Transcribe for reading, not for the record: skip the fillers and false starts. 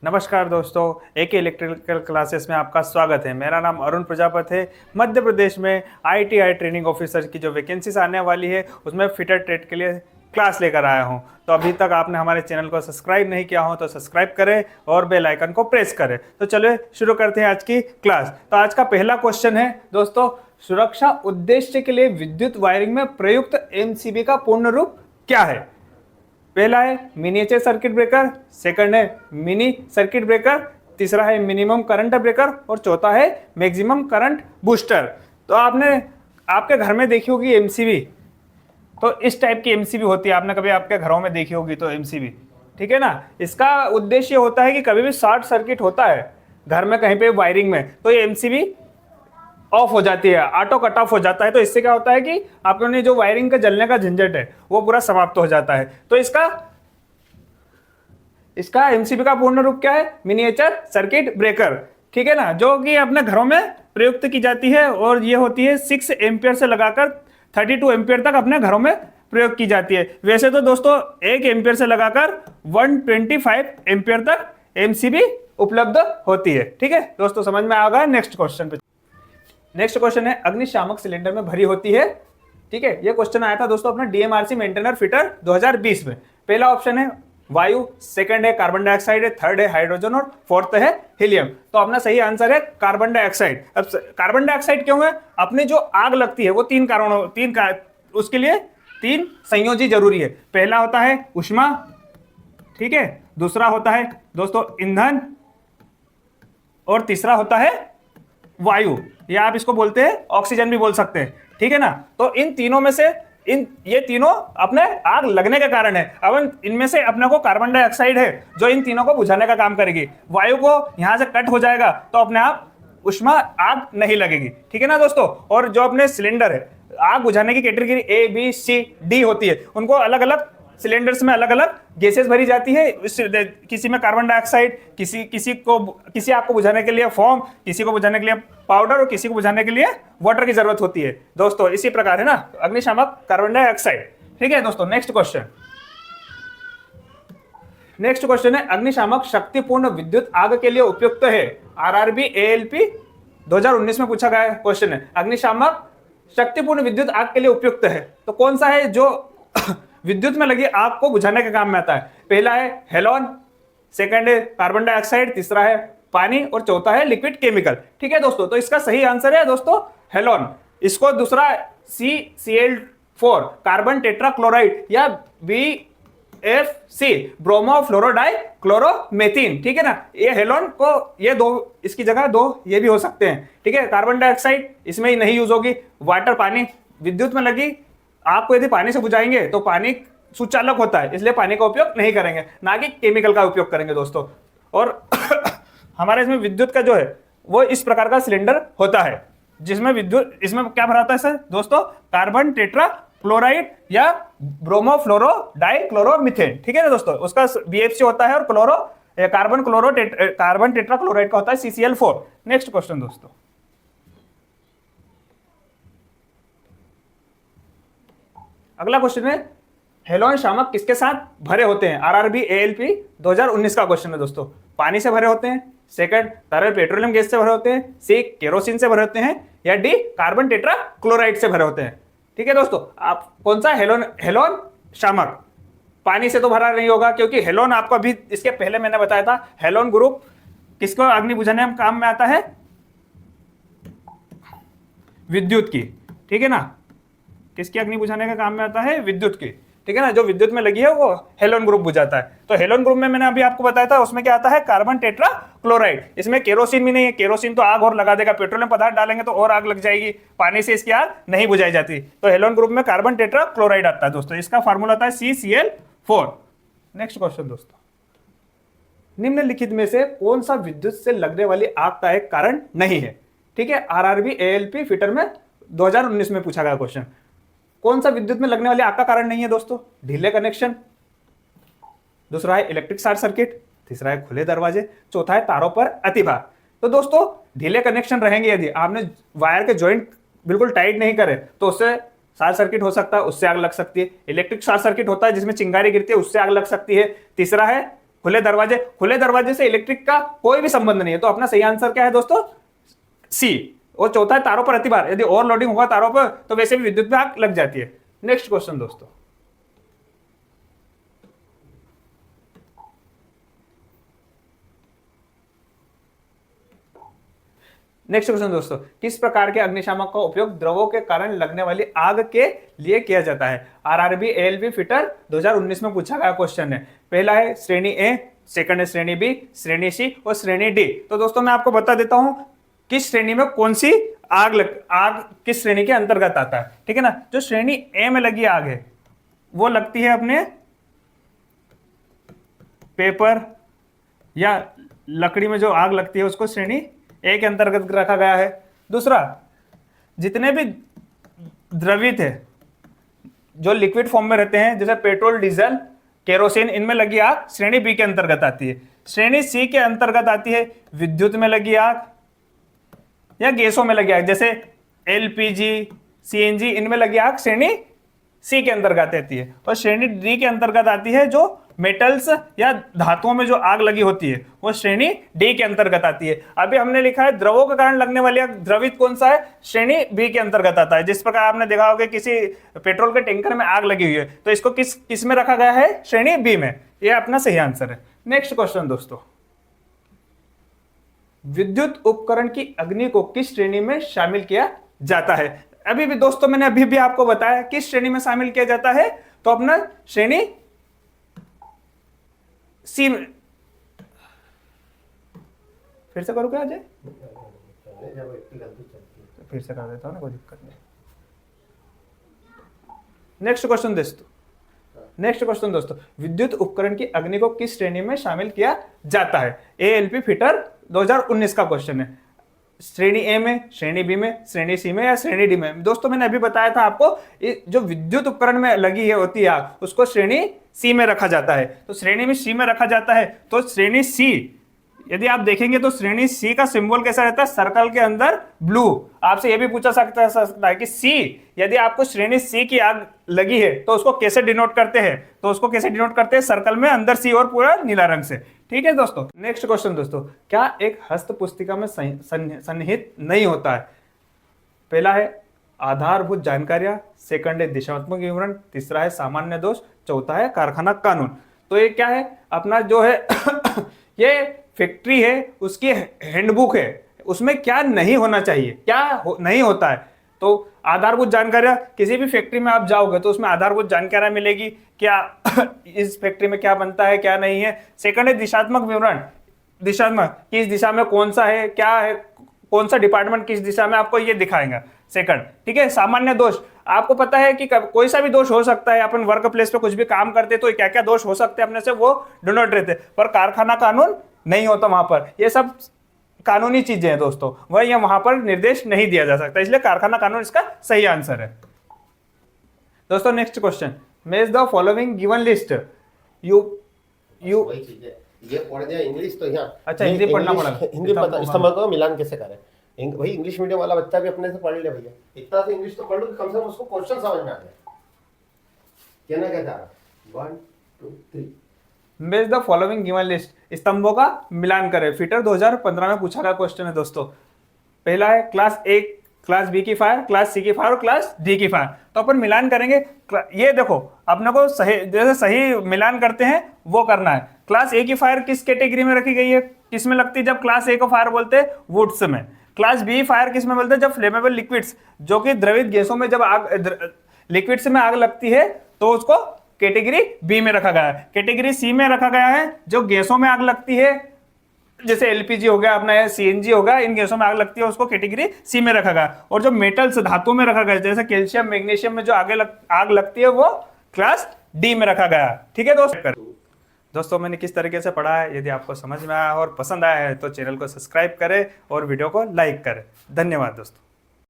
नमस्कार दोस्तों, एक इलेक्ट्रिकल क्लासेस में आपका स्वागत है। मेरा नाम अरुण प्रजापति है। मध्य प्रदेश में ITI ट्रेनिंग ऑफिसर की जो वैकेंसीज आने वाली है उसमें फिटर ट्रेड के लिए क्लास लेकर आया हूं। तो अभी तक आपने हमारे चैनल को सब्सक्राइब नहीं किया हो तो सब्सक्राइब करें और बेल आइकन को प्रेस करें। तो चलिए शुरू करते हैं आज की क्लास। तो आज का पहला क्वेश्चन है दोस्तों, सुरक्षा उद्देश्य के लिए विद्युत वायरिंग में प्रयुक्त MCB का पूर्ण रूप क्या है? पहला है मिनिएचर सर्किट ब्रेकर, सेकंड है मिनी सर्किट ब्रेकर, तीसरा है मिनिमम करंट ब्रेकर और चौथा है मैक्सिमम करंट बूस्टर। तो आपने आपके घर में देखी होगी MCB, तो इस टाइप की MCB होती है, आपने कभी आपके घरों में देखी होगी तो MCB, ठीक है ना। इसका उद्देश्य होता है कि कभी भी शॉर्ट सर्किट होता है घर में कहीं पे वायरिंग में, तो ये MCB ऑफ हो जाती है, ऑटो कट ऑफ हो जाता है। तो इससे क्या होता है कि आपने जो वायरिंग का जलने का झंझट है वो पूरा समाप्त हो जाता है। तो इसका MCB का पूर्ण रूप क्या है? मिनिएचर सर्किट ब्रेकर, ठीक है ना, जो कि अपने घरों में प्रयुक्त की जाती है और ये होती है 6 एम्पियर से लगाकर 32 एम्पियर तक अपने घरों में प्रयोग की जाती है। वैसे तो दोस्तों 1 एम्पियर से लगाकर 125 एम्पियर तक MCB उपलब्ध होती है। ठीक है दोस्तों, समझ में आ गया। नेक्स्ट क्वेश्चन पे। नेक्स्ट क्वेश्चन है अग्निशामक सिलेंडर में भरी होती है, ठीक है। ये क्वेश्चन आया था दोस्तों अपना DMRC मेंटेनर फिटर 2020 में। पहला ऑप्शन है वायु, सेकंड है कार्बन डाइऑक्साइड है, थर्ड है हाइड्रोजन और फोर्थ है हीलियम। तो अपना सही आंसर है कार्बन डाइऑक्साइड। अब कार्बन डाइऑक्साइड क्यों है? अपनी जो आग लगती है वो उसके लिए 3 संयोजी जरूरी है। पहला होता है ऊष्मा, ठीक है, दूसरा होता है दोस्तों ईंधन और तीसरा होता है वायु, या आप इसको बोलते हैं ऑक्सीजन भी बोल सकते हैं, ठीक है ना। तो इन तीनों में से ये तीनों अपने आग लगने के कारण है। अब इनमें से अपने को कार्बन डाइऑक्साइड है जो इन तीनों को बुझाने का काम करेगी। वायु को यहां से कट हो जाएगा तो अपने आप उष्मा आग नहीं लगेगी, ठीक है ना दोस्तों। और जो अपने सिलेंडर है, आग बुझाने की category A, B, C, D होती है, उनको अलग अलग सिलेंडर्स में अलग अलग गैसेस भरी जाती है। किसी में कार्बन डाइऑक्साइड, किसी आग को बुझाने के लिए फोम, किसी को बुझाने के लिए पाउडर और किसी को बुझाने के लिए वाटर की जरूरत होती है दोस्तों। इसी प्रकार है ना अग्निशामक कार्बन डाइऑक्साइड, ठीक है दोस्तों। नेक्स्ट क्वेश्चन है अग्निशामक शक्तिपूर्ण विद्युत आग के लिए उपयुक्त है। RRB ALP 2019 में पूछा गया क्वेश्चन है, अग्निशामक शक्तिपूर्ण विद्युत आग के लिए उपयुक्त है तो कौन सा है जो विद्युत में लगी आग को बुझाने के काम में आता है? पहला है हेलोन, सेकंड है कार्बन डाइऑक्साइड, तीसरा है पानी और चौथा है लिक्विड केमिकल, ठीक है दोस्तों। तो इसका सही आंसर है दोस्तों हेलोन। इसको दूसरा CCl4 कार्बन टेट्राक्लोराइड या BFC ब्रोमो फ्लोरोडाई क्लोरोमेथीन, ठीक है ना। ये हेलोन को ये दो, इसकी जगह 2 ये भी हो सकते हैं, ठीक है। कार्बन डाइऑक्साइड इसमें ही नहीं यूज होगी। वाटर, पानी, विद्युत में लगी आग को यदि पानी से बुझाएंगे तो पानी सुचालक होता है, इसलिए पानी का उपयोग नहीं करेंगे, ना कि केमिकल का उपयोग करेंगे दोस्तों। और हमारे इसमें विद्युत का जो है वो इस प्रकार का सिलेंडर होता है जिसमें विद्युत, इसमें क्या भरा होता है सर दोस्तों? कार्बन टेट्रा क्लोराइड या ब्रोमो फ्लोरो डाई क्लोरोमीथेन, ठीक है ना दोस्तों। उसका BFC होता है और कार्बन टेट्रा क्लोराइड का होता है CCl4। नेक्स्ट क्वेश्चन दोस्तों, अगला क्वेश्चन है हेलोन शामक किसके साथ भरे होते हैं? RRB ALP 2019 का क्वेश्चन है दोस्तों। पानी से भरे होते हैं, सेकंड तरल पेट्रोलियम गैस से भरे होते हैं, C केरोसिन से भरे होते हैं या D कार्बन टेट्रा क्लोराइड से भरे होते हैं, ठीक है दोस्तों। आप कौन सा हेलोन शामक पानी से तो भरा नहीं होगा, क्योंकि हेलोन आपको अभी इसके पहले मैंने बताया था, हेलोन ग्रुप किसको अग्नि बुझाने में काम में आता है? विद्युत की, ठीक है ना। किसकी अग्नि बुझाने का काम में आता है? विद्युत की, ठीक है ना। जो विद्युत में लगी है वो हेलोन ग्रुप बुझाता है। तो हेलोन ग्रुप में मैंने अभी आपको बताया था उसमें क्या आता है? Carbon tetra chloride. इसमें केरोसिन भी नहीं है, केरोसिन तो आग और लगा देगा, पेट्रोलियम पदार्थ डालेंगे तो और आग लग जाएगी, पानी से इसकी आग नहीं बुझाई जाती। तो हेलोन ग्रुप में कार्बन टेट्रा क्लोराइड आता है दोस्तों। इसका फार्मूला आता है CCl4। नेक्स्ट क्वेश्चन दोस्तों, निम्नलिखित में से कौन सा विद्युत से लगने वाली आग का एक कारण नहीं है? ठीक है, RRB ALP फिटर में 2019 में पूछा गया क्वेश्चन। कौन सा विद्युत में लगने वाली आग का कारण नहीं है दोस्तों? ढीले कनेक्शन, दूसरा है इलेक्ट्रिक शॉर्ट सर्किट, तीसरा है खुले दरवाजे, चौथा है तारों पर अतिभार। तो दोस्तों ढीले कनेक्शन रहेंगे, यदि आपने वायर के जॉइंट बिल्कुल टाइट नहीं करे तो उससे शॉर्ट सर्किट हो सकता है, उससे आग लग सकती है। इलेक्ट्रिक शॉर्ट सर्किट होता है जिसमें चिंगारी गिरती है, उससे आग लग सकती है। तीसरा है खुले दरवाजे से इलेक्ट्रिक का कोई भी संबंध नहीं है, तो अपना सही आंसर क्या है दोस्तों? सी। और चौथा है तारों पर अतिभार, यदि ओवरलोडिंग होगा तारों पर तो वैसे भी विद्युत में आग लग जाती है। नेक्स्ट क्वेश्चन दोस्तों, किस प्रकार के अग्निशामक का उपयोग द्रवों के कारण लगने वाली आग के लिए किया जाता है? आरआरबी एएलबी फिटर 2019 में पूछा गया क्वेश्चन है। पहला है श्रेणी ए, सेकंड है श्रेणी बी, श्रेणी सी और श्रेणी डी। तो दोस्तों मैं आपको बता देता हूं किस श्रेणी में कौन सी आग किस श्रेणी के अंतर्गत आता है, ठीक है ना। जो श्रेणी ए में लगी आग है वो लगती है अपने पेपर या लकड़ी में जो आग लगती है उसको श्रेणी ए के अंतर्गत रखा गया है। दूसरा, जितने भी द्रवित है जो लिक्विड फॉर्म में रहते हैं जैसे पेट्रोल, डीजल, केरोसिन, इनमें लगी आग श्रेणी बी के अंतर्गत आती है। श्रेणी सी के अंतर्गत आती है विद्युत में लगी आग या गैसों में लगी आग, जैसे एलपीजी, सीएनजी, इनमें लगी आग श्रेणी सी के अंतर्गत आती है। और श्रेणी डी के अंतर्गत आती है जो मेटल्स या धातुओं में जो आग लगी होती है वो श्रेणी डी के अंतर्गत आती है। अभी हमने लिखा है द्रवों के कारण लगने वाली आग, द्रवित कौन सा है? श्रेणी बी के अंतर्गत आता है। जिस प्रकार आपने देखा होगा किसी पेट्रोल के टैंकर में आग लगी हुई है तो इसको किस में रखा गया है? श्रेणी बी में। ये अपना सही आंसर है। नेक्स्ट क्वेश्चन दोस्तों, विद्युत उपकरण की अग्नि को किस श्रेणी में शामिल किया जाता है? अभी भी दोस्तों मैंने अभी भी आपको बताया किस श्रेणी में शामिल किया जाता है, तो अपना श्रेणी सी में। फिर से करो क्या अजय? फिर से कर देता हूं ना, कोई दिक्कत नहीं। नेक्स्ट क्वेश्चन दोस्तों, विद्युत उपकरण की अग्नि को किस श्रेणी में शामिल किया जाता है? एएलपी फिटर 2019 का क्वेश्चन है। श्रेणी ए में, श्रेणी बी में, श्रेणी सी में या श्रेणी डी में? दोस्तों मैंने अभी बताया था आपको जो विद्युत उपकरण में लगी है होती है आग उसको श्रेणी सी में रखा जाता है। तो श्रेणी में सी में रखा जाता है तो श्रेणी सी, यदि आप देखेंगे तो श्रेणी सी का सिंबल कैसा रहता है? सर्कल के अंदर ब्लू। आपसे यह भी पूछा सकता है कि सी, यदि आपको श्रेणी सी की आग लगी है तो उसको कैसे डिनोट करते हैं? तो उसको कैसे डिनोट करते हैं? सर्कल में अंदर सी और पूरा नीला रंग से। ठीक है दोस्तों। नेक्स्ट क्वेश्चन दोस्तों, क्या एक हस्त पुस्तिका में सन्निहित नहीं होता है? पहला है आधारभूत जानकारियां, सेकंड है दिशात्मक विवरण, तीसरा है सामान्य दोष, चौथा है कारखाना कानून। तो ये क्या है? अपना जो है ये फैक्ट्री है उसकी हैंडबुक है, उसमें क्या नहीं होना चाहिए, क्या नहीं होता है। तो आधारभूत जानकारियां, किसी भी फैक्ट्री में आप जाओगे तो उसमें आधारभूत जानकारियां मिलेगी, क्या इस फैक्ट्री में क्या बनता है क्या नहीं है। सेकंड है दिशात्मक विवरण, दिशात्मक किस दिशा में कौन सा है, क्या है, कौन सा डिपार्टमेंट किस दिशा में, आपको ये दिखाएगा। सेकंड, ठीक है, सामान्य दोष, आपको पता है कि कोई सा भी दोष हो सकता है। अपन वर्क प्लेस पे कुछ भी काम करते तो क्या क्या दोष हो सकते हैं अपने से, वो डोनट रहते, पर कारखाना कानून नहीं होता वहां पर। ये सब कानूनी चीजें हैं दोस्तों, वह वहां पर निर्देश नहीं दिया जा सकता, इसलिए कारखाना कानून इसका सही आंसर है। दोस्तों next question, match the following given list. You ये पढ़ दिया इंग्लिश तो यहाँ, अच्छा हिंदी पढ़ना पड़ेगा, हिंदी पता इस्तेमाल करो, मिलान कैसे करें। भाई इंग्लिश मीडियम वाला बच्चा भी अपने से पढ़ ले भैया, इतना से इंग्लिश तो पढ़ लो कि कम से कम उसको क्वेश्चन समझ में आ जाए। कहना क्या चाह रहा? 1 2 3 match the following given list, स्तंभों का मिलान करें। फिटर 2015 में पूछा गया क्वेश्चन है दोस्तों। पहला है क्लास ए, क्लास बी की फायर, क्लास सी की फायर और क्लास डी की फायर। तो अपन मिलान करेंगे। ये देखो अपने को सही, जैसे सही मिलान करते हैं वो करना है। क्लास ए की फायर किस कैटेगरी में रखी गई है, किस में लगती है? जब क्लास ए को फायर बोलते हैं वुड्स में। क्लास बी फायर किस में बोलते हैं? जब फ्लेमेबल लिक्विड्स, जो कि द्रवित गैसों में जब आग, लिक्विड्स में आग लगती है तो उसको कैटेगरी बी में रखा गया है। कैटेगरी सी में रखा गया है जो गैसों में आग लगती है, जैसे एलपीजी हो गया, अपना सीएनजी हो गया, इन गैसों में आग लगती है उसको कैटेगरी सी में रखा गया। और जो मेटल्स धातु में रखा गया जैसे कैल्शियम मैग्नीशियम में जो आग लगती है वो क्लास डी में रखा गया। ठीक है दोस्तों मैंने किस तरीके से पढ़ा है, यदि आपको समझ में आया और पसंद आया है तो चैनल को सब्सक्राइब करें और वीडियो को लाइक करें। धन्यवाद दोस्तों।